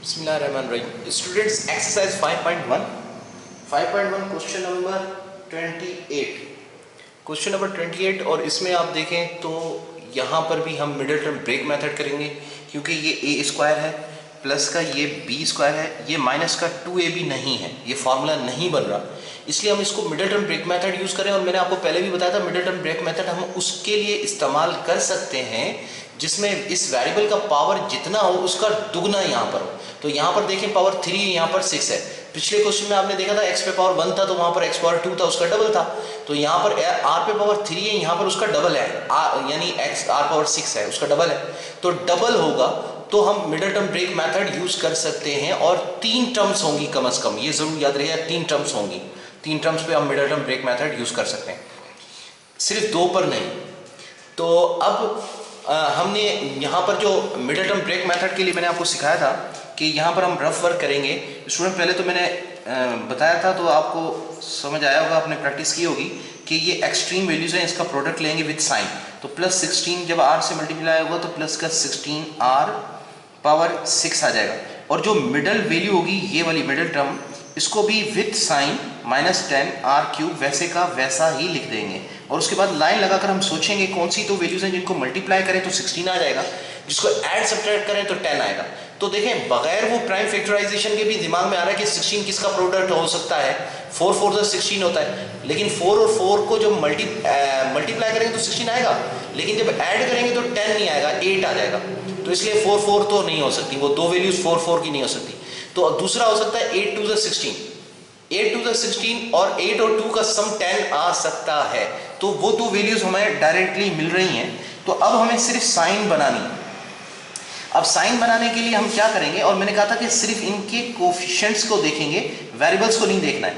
बिस्मिल्लाहिर्रहमानिर्रहीम। Students, exercise 5.1 question number 28। Question number 28 और इसमें आप देखें तो यहाँ पर भी हम मिडिल टर्म ब्रेक मेथड करेंगे, क्योंकि ये ए स्क्वायर है प्लस का ये बी स्क्वायर है, ये माइनस का 2ab नहीं है, ये फार्मूला नहीं बन रहा, इसलिए हम इसको middle term break method use करें। और मैंने आपको पहले भी बताया था मिडिल टर्म ब्रेक मेथड हम उसके लिए इस्तेमाल कर सकते हैं जिसमें इस वेरिएबल का पावर जितना हो उसका दुगना यहाँ पर हो। तो यहाँ पर देखें पावर 3 है, यहाँ पर 6 है। पिछले क्वेश्चन में आपने देखा था x पे पावर 1 था तो वहाँ पर x पावर 2 था, उसका डबल था। तो यहाँ पर r पे पावर 3 है, यहाँ पर उसका डबल है, यानी x r पावर 6 है, उसका डबल है। तो डबल होगा तो हम middle term break method use कर सकते हैं और 3 टर्म्स होंगी कम से कम, ये जरूर याद रहिएगा 3 टर्म्स होंगी। 3 टर्म्स पे हम middle term break method use कर सकते हैं, सिर्फ 2 पर नहीं। तो अब हमने यहाँ पर जो मिडिल टर्म ब्रेक मेथड के लिए मैंने आपको सिखाया था कि यहाँ पर हम रफ वर्क करेंगे। स्टूडेंट पहले तो मैंने बताया था तो आपको समझ आया होगा, आपने प्रैक्टिस की होगी कि ये एक्सट्रीम वैल्यूज हैं, इसका प्रोडक्ट लेंगे विद साइन। तो प्लस 16 जब r से मल्टीप्लाई होगा तो प्लस का 16 r पावर 6 आ जाएगा। और जो मिडल वैल्यू होगी ये वाली मिडल टर्म, इसको भी विथ साइन -10 r क्यूब वैसे का वैसा ही लिख देंगे। और उसके बाद लाइन लगाकर हम सोचेंगे कौन सी तो वैल्यूज हैं जिनको मल्टीप्लाई करें तो 16 आ जाएगा, जिसको ऐड सब्ट्रैक्ट करें तो 10 आएगा। तो देखें बगैर वो प्राइम फैक्टराइजेशन के भी दिमाग में आ रहा है कि 16 किसका प्रोडक्ट हो सकता है, 4 4 से 16 होता है, लेकिन 4 और 4 को जब मल्टीप्लाई करेंगे तो 16 आएगा, लेकिन जब ऐड करेंगे तो 10 नहीं आएगा, 8 आ जाएगा। तो इसलिए 4 4 तो नहीं हो सकती, वो दो वैल्यूज 4 4 की नहीं हो सकती। तो दूसरा हो सकता है 8 2 से 16, 8 2 से 16 और 8 और 2 का सम 10 आ सकता है। तो वो दो वैल्यूज हमें डायरेक्टली मिल रही हैं। तो अब हमें सिर्फ साइन बनानी है। अब साइन बनाने के लिए हम क्या करेंगे, और मैंने कहा था कि सिर्फ इनके कोफिशिएंट्स को देखेंगे, वेरिएबल्स को नहीं देखना है।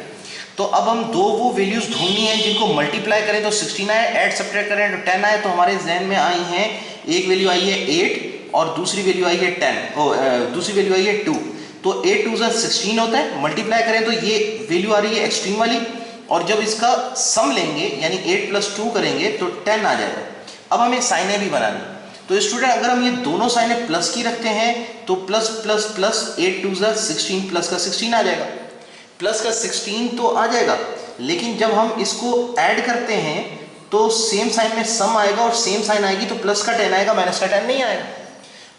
तो अब हम दो वो वैल्यूज ढूंढनी है जिनको मल्टीप्लाई करें तो 16 आए, ऐड सब्ट्रैक्ट करें तो 10 आए। तो हमारे जहन में आई है, एक वैल्यू आई है 8 और दूसरी वैल्यू आई है 10, दूसरी वैल्यू आई है 2। तो 8 2 16 होता है, मल्टीप्लाई करें तो ये वैल्यू आ रही है एक्सट्रीम वाली, और जब इसका सम लेंगे यानी 8 + 2 करेंगे तो 10 आ जाएगा। अब हमें साइनें भी बनानी। तो स्टूडेंट अगर हम ये दोनों साइनें प्लस की रखते हैं तो प्लस प्लस प्लस 8 2 16 प्लस का 16 आ जाएगा, प्लस का 16 तो आ जाएगा, लेकिन जब हम इसको ऐड करते हैं तो सेम साइन में सम आएगा और सेम साइन आएगी तो प्लस का 10 आएगा, माइनस का 10 नहीं आएगा।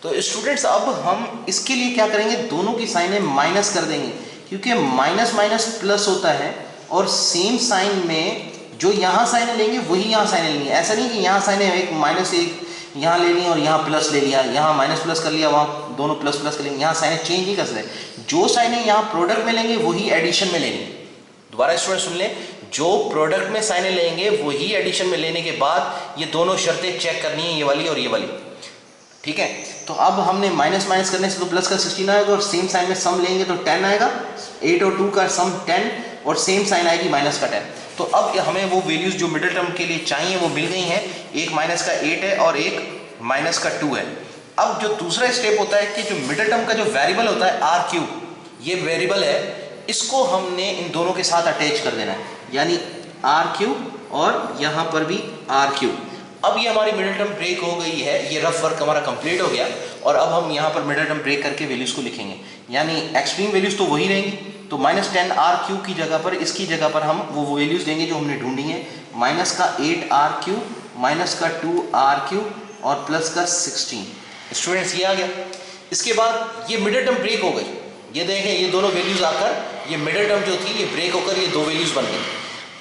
तो स्टूडेंट्स अब हम इसके लिए क्या करेंगे, दोनों की साइनें माइनस कर देंगे, क्योंकि माइनस माइनस प्लस होता है और सेम साइन में जो यहाँ साइनें लेंगे वही यहाँ साइनें लेंगे। ऐसा नहीं कि यहाँ साइनें एक -1 यहाँ ले ली और यहाँ प्लस ले लिया, यहाँ माइनस प्लस कर लिया, वहाँ दोनों प्लस प्लस कर लेंगे, यहाँ साइनें चेंज नहीं कर सकते। जो साइनें यहाँ प्रोडक्ट में लेंगे वही एडिशन में लेंगे। दोबारा स्टूडेंट सुन लें, जो प्रोडक्ट में साइनें लेंगे वही एडिशन में लेने के बाद ये दोनों शर्तें चेक करनी है, ये वाली और ये वाली, ठीक है। तो अब हमने माइनस माइनस करने से तो प्लस का 16 आएगा और सेम साइन में सम लेंगे तो 10 आएगा, 8 और 2 का सम 10 और सेम साइन आएगी माइनस का 10। तो अब हमें वो वैल्यूज जो मिडिल टर्म के लिए चाहिए वो मिल गई हैं, एक माइनस का 8 है और एक माइनस का 2 है। अब जो दूसरा स्टेप होता है कि जो मिडिल टर्म का जो वेरिएबल होता है r क्यूब, ये वेरिएबल है, इसको हमने इन दोनों के साथ अटैच कर देना है, यानी r क्यूब और यहाँ पर भी r क्यूब। अब ये हमारी मिडिल टर्म ब्रेक हो गई है, ये रफ वर्क हमारा कंप्लीट हो गया। और अब हम यहाँ पर मिडिल टर्म ब्रेक करके वैल्यूज को लिखेंगे, यानी एक्सट्रीम वैल्यूज तो वही रहेंगी। तो -10 r क्यूब की जगह पर, इसकी जगह पर हम वो वैल्यूज देंगे जो हमने ढूंढी है, माइनस का 8 r क्यूब, माइनस का 2 r क्यूब और प्लस का 16। स्टूडेंट्स ये आ गया। इसके बाद ये मिडिल टर्म ब्रेक हो गई, ये देखें ये दोनों वैल्यूज आकर ये मिडिल टर्म जो थी ये ब्रेक होकर ये दो वैल्यूज बन गई।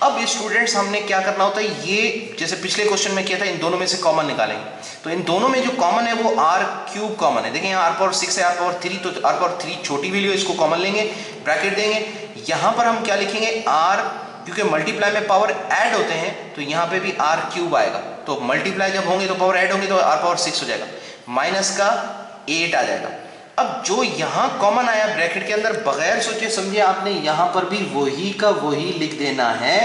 अब स्टूडेंट्स हमने क्या करना होता है, ये जैसे पिछले क्वेश्चन में किया था, इन दोनों में से कॉमन निकालेंगे। तो इन दोनों में जो कॉमन है वो r क्यूब कॉमन है। देखें यहाँ r पावर 6 है, r पावर 3, तो r पावर 3 छोटी वैल्यू है, इसको कॉमन लेंगे, ब्रैकेट देंगे। यहाँ पर हम क्या लिखेंगे, r, क्योंकि मल्टीप्लाई में पावर ऐड होते हैं तो यहाँ पे भी r क्यूब आएगा। तो मल्टीप्लाई जब होंगे तो पावर ऐड होंगे तो r पावर 6 हो जाएगा, माइनस का 8 आ जाएगा। अब जो यहाँ कॉमन आया ब्रैकेट के अंदर, बगैर सोचे समझे आपने यहाँ पर भी वही का वही लिख देना है।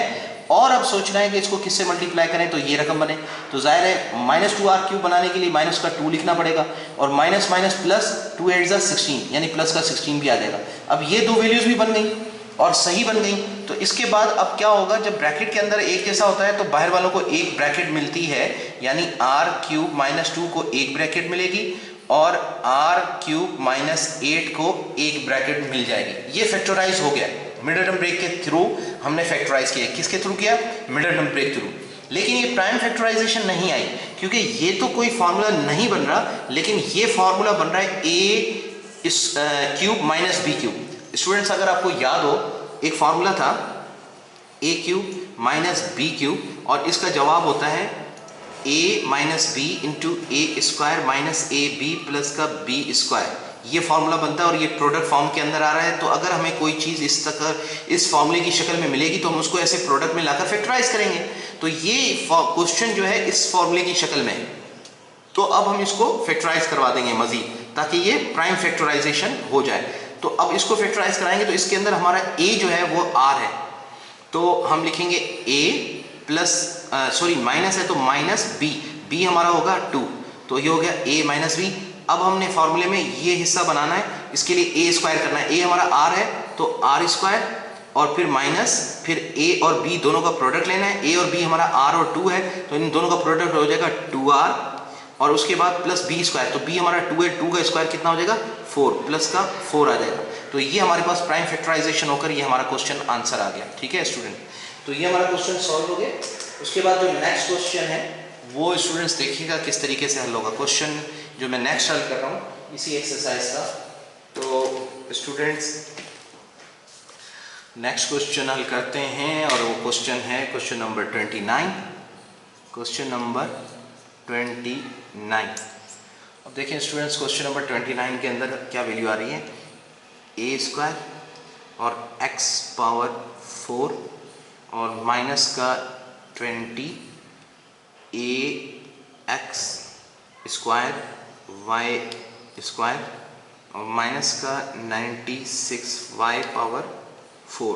और अब सोचना है कि इसको किससे मल्टीप्लाई करें तो ये रकम बने। तो जाहिर है -2r क्यूब बनाने के लिए माइनस का 2 लिखना पड़ेगा, और माइनस माइनस प्लस 2 8 16, यानी प्लस का 16 भी आ जाएगा। अब ये दो वैल्यूज भी बन गई और सही बन गई। तो इसके बाद अब क्या होगा, जब ब्रैकेट के अंदर एक जैसा होता है तो बाहर वालों को एक ब्रैकेट मिलती है, यानी r क्यूब -2 को एक ब्रैकेट मिलेगी और आर क्यूब माइनस 8 को एक ब्रैकेट मिल जाएगी। ये फैक्टराइज हो गया, मिडिल टर्म ब्रेक के थ्रू हमने फैक्टराइज किया। किसके थ्रू किया? Middle term break through. लेकिन ये प्राइम फैक्टराइजेशन नहीं आई, क्योंकि ये तो कोई फार्मूला नहीं बन रहा, लेकिन ये फार्मूला बन रहा है a cube minus b cube. Students, अगर आपको याद हो, एक फार्मूला था a cube minus b cube, और इसका जवाब होता है a minus b into a square minus a b plus का बी स्क्वायर। ये फार्मूला बनता है और ये प्रोडक्ट फॉर्म के अंदर आ रहा है। तो अगर हमें कोई चीज़ इस फार्मूले की शक्ल में मिलेगी तो हम उसको ऐसे प्रोडक्ट में लाकर फैक्टराइज करेंगे। तो ये क्वेश्चन जो है इस फार्मूले की शक्ल में है, तो अब हम इसको फैक्टराइज करवा देंगे मजीद, ताकि ये प्राइम फैक्टराइजेशन हो जाए। तो अब इसको फैक्टराइज कराएंगे तो इसके अंदर हमारा a जो है वो r है, तो हम लिखेंगे a प्लस माइनस है तो माइनस b हमारा होगा 2, तो ये हो गया a माइनस बी। अब हमने फॉर्मूले में ये हिस्सा बनाना है, इसके लिए a स्क्वायर करना है। a हमारा r है तो r स्क्वायर, और फिर माइनस, फिर a और b दोनों का प्रोडक्ट लेना है। a और b हमारा r और 2 है, तो इन दोनों का प्रोडक्ट हो जाएगा 2r, और उसके बाद प्लस b स्क्वायर, तो b हमारा 2 है, 2 का स्क्वायर कितना हो जाएगा 4, प्लस का 4 आ जाएगा। तो ये हमारे पास प्राइम फैक्टराइजेशन होकर ये हमारा क्वेश्चन आंसर आ गया। ठीक है स्टूडेंट, तो ये हमारा क्वेश्चन सॉल्व हो गया। उसके बाद जो नेक्स्ट क्वेश्चन है वो स्टूडेंट्स देखिएगा किस तरीके से हल होगा। क्वेश्चन जो मैं नेक्स्ट हल कर रहा हूँ इसी एक्सरसाइज का, तो स्टूडेंट्स नेक्स्ट क्वेश्चन हल करते हैं, और वो क्वेश्चन है क्वेश्चन नंबर 29। क्वेश्चन नंबर 29, अब देखें स्टूडेंट्स, क्वेश्चन नंबर 29 के अंदर क्या वैल्यू आ रही है? ए स्क्वायर और एक्स पावर 4 और माइनस का 20 ए एक्स स्क्वायर वाई स्क्वायर और माइनस का 96 वाई पावर 4,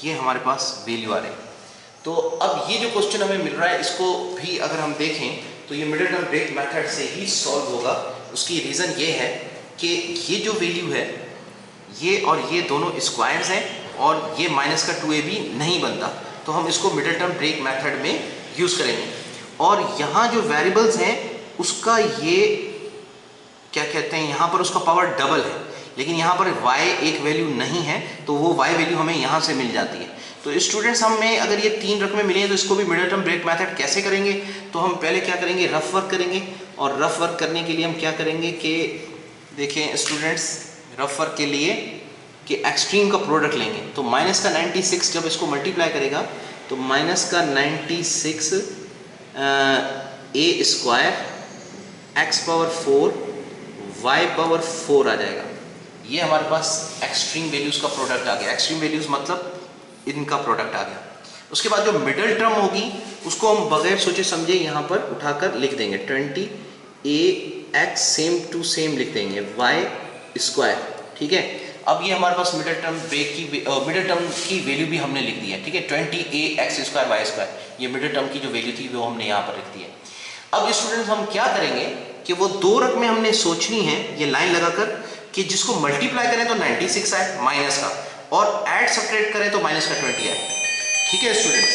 ये हमारे पास वैल्यू आ रही है। तो अब ये जो क्वेश्चन हमें मिल रहा है, इसको भी अगर हम देखें तो ये मिडिल टर्म ब्रेक मेथड से ही सॉल्व होगा। उसकी रीज़न ये है कि ये जो वैल्यू है ये और ये दोनों स्क्वायर्स हैं, और ये माइनस का 2ab नहीं बनता, तो हम इसको मिडिल टर्म ब्रेक मेथड में यूज़ करेंगे। और यहाँ जो वेरिएबल्स हैं उसका ये क्या कहते हैं, यहाँ पर उसका पावर डबल है, लेकिन यहाँ पर y एक वैल्यू नहीं है, तो वो y वैल्यू हमें यहाँ से मिल जाती है। तो स्टूडेंट्स, हमें अगर ये 3 रकमें मिली हैं तो इसको भी मिडिल टर्म ब्रेक मेथड कैसे करेंगे? तो हम पहले क्या करेंगे, रफ वर्क करेंगे। और रफ वर्क करने के लिए हम क्या करेंगे कि देखें स्टूडेंट्स, रफ वर्क के लिए कि एक्सट्रीम का प्रोडक्ट लेंगे। तो माइनस का 96 जब इसको मल्टीप्लाई करेगा तो माइनस का 96 a square x power 4 y power 4 आ जाएगा। ये हमारे पास एक्सट्रीम वैल्यूज़ का प्रोडक्ट आ गया। एक्सट्रीम वैल्यूज़ मतलब इनका प्रोडक्ट आ गया। उसके बाद जो मिडिल टर्म होगी उसको हम बगैर सोचे समझे यहाँ पर उठाकर लिख देंगे 20 ए एक्स सेम टू सेम लिख देंगे वाई स्क्वायर। ठीक है, अब ये हमारे पास मिडिल टर्म की वैल्यू भी हमने लिख दी है। ठीक है, 20 ए एक्स स्क्वायर वाई स्क्वायर, ये मिडिल टर्म की जो वैल्यू थी वो हमने यहाँ पर लिख दी है। अब स्टूडेंट्स, हम क्या करेंगे कि वो 2 रकमें हमने सोचनी है ये लाइन लगाकर, कि जिसको मल्टीप्लाई करें तो 96 आए माइनस का, और ऐड सब्ट्रैक्ट करें तो माइनस का 20 आए। ठीक है स्टूडेंट्स,